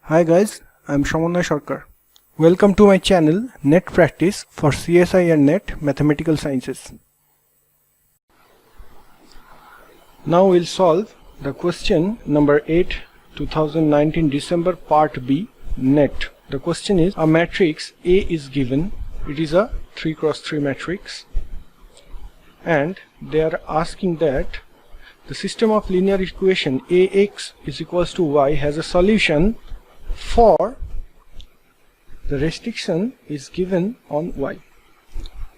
Hi guys, I'm Shamanna Sarkar. Welcome to my channel Net Practice for CSI and NET Mathematical Sciences. Now we'll solve the question number 8 2019 December part B NET. The question is, a matrix A is given. It is a 3 cross 3 matrix and they are asking that the system of linear equation AX is equals to Y has a solution for the restriction is given on Y.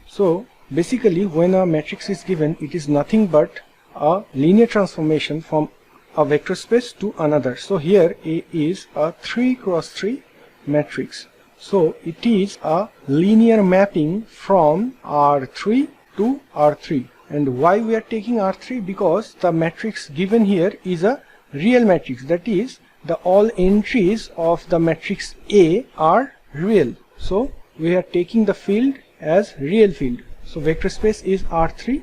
So basically when a matrix is given, it is nothing but a linear transformation from a vector space to another. So here A is a 3 cross 3 matrix. So it is a linear mapping from R3 to R3. And why we are taking R3? Because the matrix given here is a real matrix, that is the all entries of the matrix A are real. So we are taking the field as real field. So vector space is R3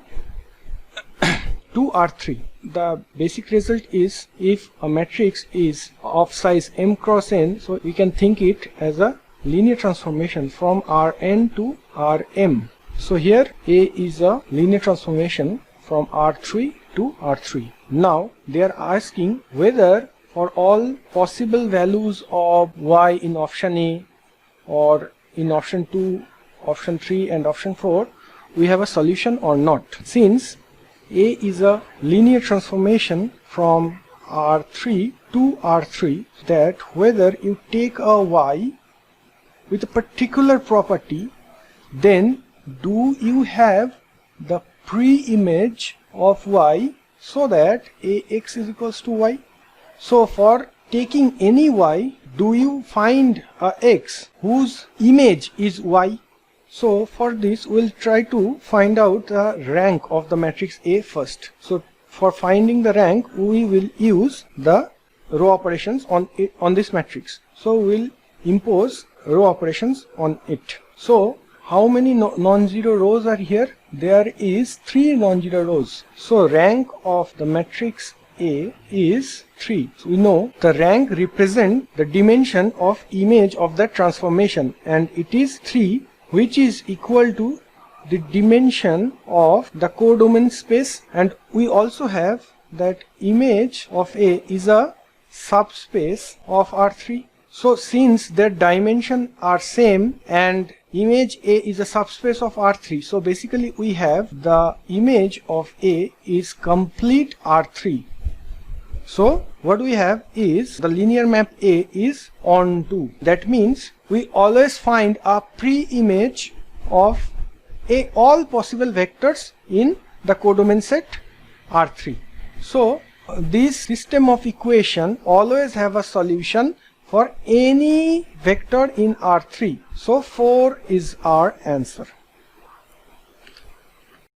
to R3. The basic result is, if a matrix is of size m cross n, so we can think it as a linear transformation from Rn to Rm. So here A is a linear transformation from R3 to R3. Now they are asking whether for all possible values of Y in option A or in option 2, option 3 and option 4, we have a solution or not. Since A is a linear transformation from R3 to R3, that whether you take a Y with a particular property, then do you have the pre-image of Y so that AX is equals to Y? So for taking any Y, do you find a X whose image is Y? So for this we'll try to find out the rank of the matrix A first. So for finding the rank, we will use the row operations on this matrix. So we'll impose row operations on it. So how many non-zero rows are here? There is 3 non-zero rows. So rank of the matrix A is 3. So we know the rank represents the dimension of image of the transformation, and it is 3, which is equal to the dimension of the codomain space, and we also have that image of A is a subspace of R3. So since their dimension are same and image A is a subspace of R3, so basically we have the image of A is complete R3. So what we have is the linear map A is onto. That means we always find a pre-image of all possible vectors in the codomain set R3. So this system of equation always have a solution for any vector in R3. So 4 is our answer.